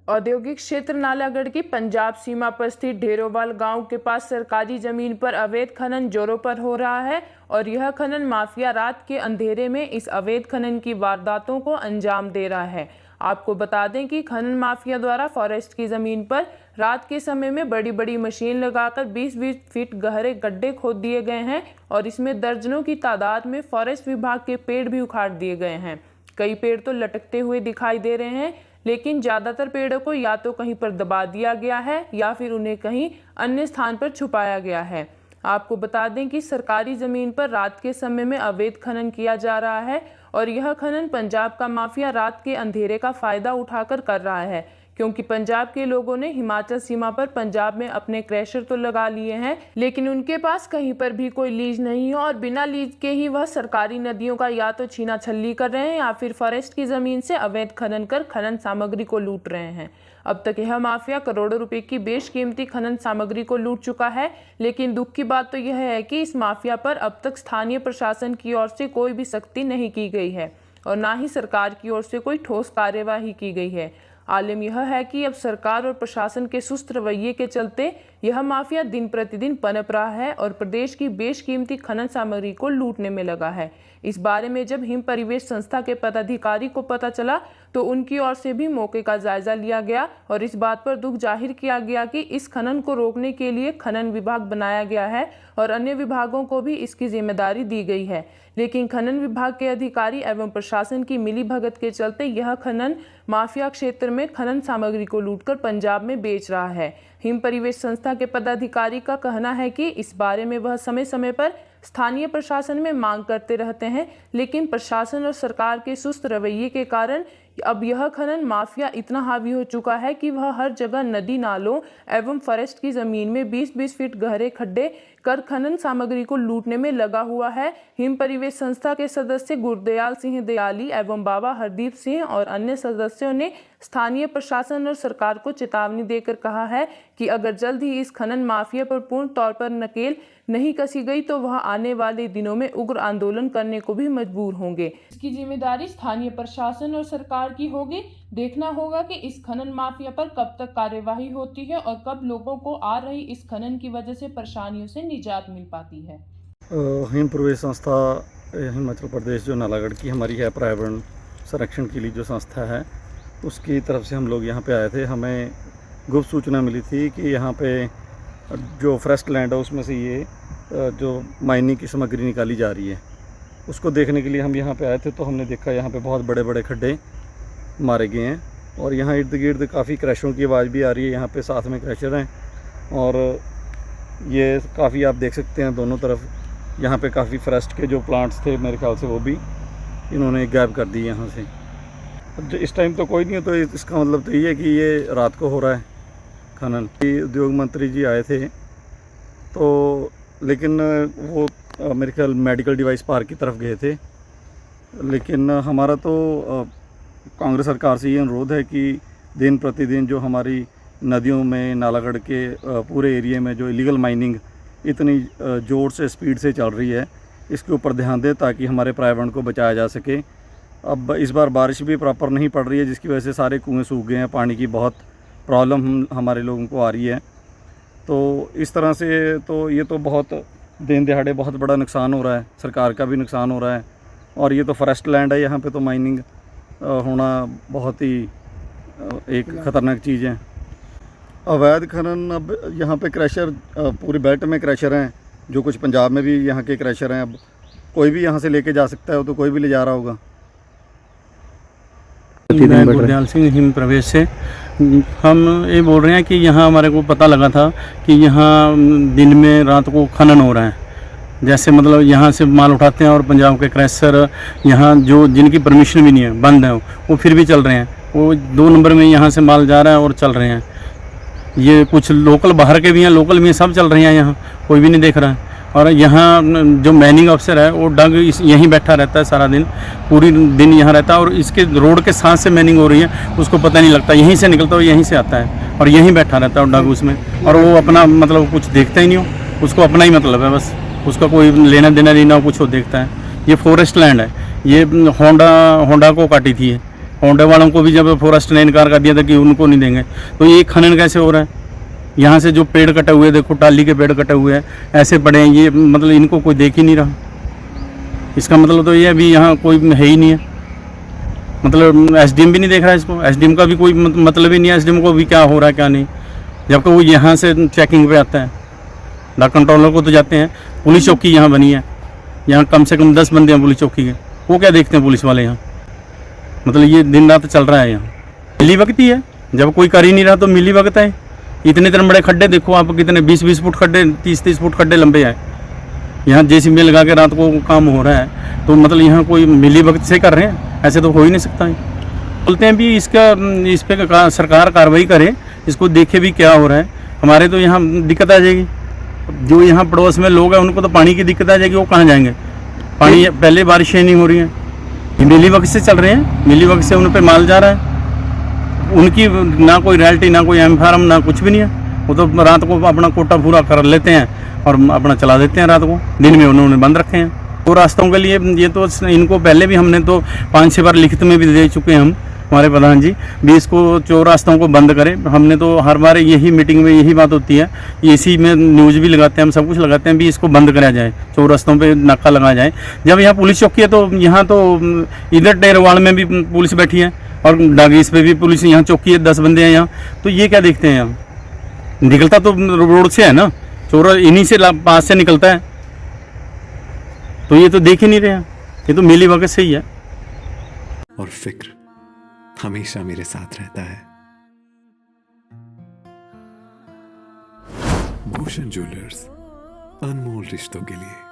औद्योगिक क्षेत्र नालागढ़ की पंजाब सीमा पर स्थित ढेरोवाल गांव के पास सरकारी जमीन पर अवैध खनन जोरों पर हो रहा है और यह खनन माफिया रात के अंधेरे में इस अवैध खनन की वारदातों को अंजाम दे रहा है। आपको बता दें कि खनन माफिया द्वारा फॉरेस्ट की जमीन पर रात के समय में बड़ी बड़ी मशीन लगाकर 20-20 फीट गहरे गड्ढे खोद दिए गए हैं और इसमें दर्जनों की तादाद में फॉरेस्ट विभाग के पेड़ भी उखाड़ दिए गए हैं। कई पेड़ तो लटकते हुए दिखाई दे रहे हैं, लेकिन ज़्यादातर पेड़ों को या तो कहीं पर दबा दिया गया है या फिर उन्हें कहीं अन्य स्थान पर छुपाया गया है। आपको बता दें कि सरकारी ज़मीन पर रात के समय में अवैध खनन किया जा रहा है और यह खनन पंजाब का माफिया रात के अंधेरे का फ़ायदा उठाकर कर रहा है, क्योंकि पंजाब के लोगों ने हिमाचल सीमा पर पंजाब में अपने क्रैशर तो लगा लिए हैं, लेकिन उनके पास कहीं पर भी कोई लीज नहीं है और बिना लीज के ही वह सरकारी नदियों का या तो छीना छल्ली कर रहे हैं या फिर फॉरेस्ट की ज़मीन से अवैध खनन कर खनन सामग्री को लूट रहे हैं। अब तक यह माफिया करोड़ों रुपए की बेशकीमती खनन सामग्री को लूट चुका है, लेकिन दुख की बात तो यह है कि इस माफिया पर अब तक स्थानीय प्रशासन की ओर से कोई भी सख्ती नहीं की गई है और ना ही सरकार की ओर से कोई ठोस कार्यवाही की गई है। आलम यह है कि अब सरकार और प्रशासन के सुस्त रवैये के चलते यह माफिया दिन प्रतिदिन पनप रहा है और प्रदेश की बेशकीमती खनन सामग्री को लूटने में लगा है। इस बारे में जब हिम परिवेश संस्था के पदाधिकारी को पता चला तो उनकी ओर से भी मौके का जायजा लिया गया और इस बात पर दुख जाहिर किया गया कि इस खनन को रोकने के लिए खनन विभाग बनाया गया है और अन्य विभागों को भी इसकी जिम्मेदारी दी गई है, लेकिन खनन विभाग के अधिकारी एवं प्रशासन की मिलीभगत के चलते यह खनन माफिया क्षेत्र में खनन सामग्री को लूटकर पंजाब में बेच रहा है। हिम परिवेश संस्था के पदाधिकारी का कहना है कि इस बारे में वह समय समय पर स्थानीय प्रशासन में मांग करते रहते हैं, लेकिन प्रशासन और सरकार के सुस्त रवैये के कारण अब यह खनन माफिया इतना हावी हो चुका है कि वह हर जगह नदी नालों एवं फॉरेस्ट की जमीन में 20-20 फीट गहरे खड्डे कर खनन सामग्री को लूटने में लगा हुआ है। हिम परिवेश संस्था के सदस्य गुरदयाल सिंह दयाली एवं बाबा हरदीप सिंह और अन्य सदस्यों ने स्थानीय प्रशासन और सरकार को चेतावनी देकर कहा है कि अगर जल्द ही इस खनन माफिया पर पूर्ण तौर पर नकेल नहीं कसी गई तो वह आने वाले दिनों में उग्र आंदोलन करने को भी मजबूर होंगे। इसकी जिम्मेदारी स्थानीय प्रशासन और सरकार की होगी। देखना होगा कि इस खनन माफिया पर कब तक कार्यवाही होती है और कब लोगों को आ रही इस खनन की वजह से परेशानियों से निजात मिल पाती है। हिम परिवेश संस्था हिमाचल प्रदेश जो नालागढ़ की हमारी है, पर्यावरण संरक्षण के लिए जो संस्था है, उसकी तरफ से हम लोग यहाँ पे आए थे। हमें गुप्त सूचना मिली थी कि यहाँ पे जो फॉरेस्ट लैंड है उसमें से ये जो माइनिंग की सामग्री निकाली जा रही है, उसको देखने के लिए हम यहाँ पे आए थे। तो हमने देखा यहाँ पे बहुत बड़े बड़े खड्डे मारे गए हैं और यहाँ इर्द गिर्द काफ़ी क्रैशरों की आवाज़ भी आ रही है। यहाँ पे साथ में क्रैशर हैं और ये काफ़ी आप देख सकते हैं दोनों तरफ। यहाँ पे काफ़ी फॉरेस्ट के जो प्लांट्स थे मेरे ख्याल से वो भी इन्होंने गायब कर दिए यहाँ से। अब इस टाइम तो कोई नहीं है, तो इसका मतलब तो ये है कि ये रात को हो रहा है खनन। उद्योग मंत्री जी आए थे तो, लेकिन वो मेरे ख्याल मेडिकल डिवाइस पार्क की तरफ गए थे। लेकिन हमारा तो कांग्रेस सरकार से ये अनुरोध है कि दिन प्रतिदिन जो हमारी नदियों में, नालागढ़ के पूरे एरिया में जो इलीगल माइनिंग इतनी ज़ोर से स्पीड से चल रही है, इसके ऊपर ध्यान दें ताकि हमारे पर्यावरण को बचाया जा सके। अब इस बार बारिश भी प्रॉपर नहीं पड़ रही है, जिसकी वजह से सारे कुएँ सूख गए हैं। पानी की बहुत प्रॉब्लम हमारे लोगों को आ रही है। तो इस तरह से तो ये तो बहुत दिन दिहाड़े बहुत बड़ा नुकसान हो रहा है, सरकार का भी नुकसान हो रहा है। और ये तो फॉरेस्ट लैंड है, यहाँ पे तो माइनिंग होना बहुत ही एक ख़तरनाक चीज़ है। अवैध खनन, अब यहाँ पे क्रैशर पूरी बेल्ट में क्रैशर हैं, जो कुछ पंजाब में भी यहाँ के क्रैशर हैं। अब कोई भी यहाँ से लेके जा सकता है, तो कोई भी ले जा रहा होगा। मैं गुरदयाल सिंह हिम प्रवेश से हम ये बोल रहे हैं कि यहाँ हमारे को पता लगा था कि यहाँ दिन में रात को खनन हो रहा है। जैसे मतलब यहाँ से माल उठाते हैं और पंजाब के क्रैशर यहाँ जो जिनकी परमिशन भी नहीं है, बंद है, वो फिर भी चल रहे हैं। वो 2 नंबर में यहाँ से माल जा रहा है और चल रहे हैं। ये कुछ लोकल बाहर के भी हैं, लोकल भी हैं, सब चल रहे हैं, यहाँ कोई भी नहीं देख रहा है। और यहाँ जो मैनिंग अफसर है वो डग यहीं बैठा रहता है, सारा दिन पूरी दिन यहाँ रहता है और इसके रोड के साथ से मैनिंग हो रही है, उसको पता नहीं लगता। यहीं से निकलता है, यहीं से आता है और यहीं बैठा रहता है डग उसमें। और वो अपना मतलब कुछ देखता ही नहीं हो, उसको अपना ही मतलब है, बस उसका कोई लेना देना नहीं ना कुछ वो देखता है। ये फॉरेस्ट लैंड है, ये होंडा को काटी थी औंढे वालों को भी जब फॉरेस्ट ने इनकार कर दिया था कि उनको नहीं देंगे, तो ये खनन कैसे हो रहा है? यहाँ से जो पेड़ कटे हुए, देखो टाली के पेड़ कटे हुए हैं, ऐसे पड़े हैं, ये मतलब इनको कोई देख ही नहीं रहा। इसका मतलब तो ये अभी यहाँ कोई है ही नहीं है, मतलब एसडीएम भी नहीं देख रहा है इसको, एसडीएम का भी कोई मतलब ही नहीं है, एसडीएम को भी क्या हो रहा है क्या नहीं, जबकि वो यहाँ से चेकिंग पे आता है। डाक कंट्रोलर को तो जाते हैं, पुलिस चौकी यहाँ बनी है, यहाँ कम से कम 10 बंदे हैं पुलिस चौकी के, वो क्या देखते हैं पुलिस वाले यहाँ? मतलब ये दिन रात चल रहा है यहाँ। मिली वक्त ही है, जब कोई कर ही नहीं रहा तो मिली वक्त है। इतने बड़े खड्डे देखो आप, कितने 20-20 फुट खड्डे, 30-30 फुट खड्डे लंबे हैं। यहाँ जेसीबी लगा के रात को काम हो रहा है, तो मतलब यहाँ कोई मिली वक्त से कर रहे हैं? ऐसे तो हो ही नहीं सकता है। बोलते हैं भी इसका इस पर सरकार कार्रवाई करे, इसको देखे भी क्या हो रहा है। हमारे तो यहाँ दिक्कत आ जाएगी, जो यहाँ पड़ोस में लोग हैं उनको तो पानी की दिक्कत आ जाएगी, वो कहाँ जाएंगे? पानी पहले बारिशें नहीं हो रही हैं, ये मिली वक्त से चल रहे हैं, मिली वक्त से उन पर माल जा रहा है। उनकी ना कोई रॉयल्टी, ना कोई एम फार्म, ना कुछ भी नहीं है। वो तो रात को अपना कोटा पूरा कर लेते हैं और अपना चला देते हैं रात को, दिन में उन्होंने बंद रखे हैं। वो रास्तों के लिए ये तो इनको पहले भी हमने तो 5-6 बार लिखित में भी दे चुके हैं हम, हमारे प्रधान जी भी इसको चोर रास्तों को बंद करें। हमने तो हर बार यही मीटिंग में यही बात होती है, इसी में न्यूज़ भी लगाते हैं, हम सब कुछ लगाते हैं भी इसको बंद कराया जाए, चोर रास्तों पे नाका लगाया जाए। जब यहाँ पुलिस चौकी है तो यहाँ तो इधर टेरवाड़ में भी पुलिस बैठी है और डागीस पे भी पुलिस यहाँ चौकी है, 10 बंदे हैं यहाँ, तो ये क्या देखते हैं? यहाँ निकलता तो रोड से है ना, चोर इन्हीं से पास से निकलता है, तो ये तो देख ही नहीं रहे हैं, ये तो मिली वक्त से ही है। और फिक्र हमेशा मेरे साथ रहता है। भूषण ज्वेलर्स, अनमोल रिश्तों के लिए।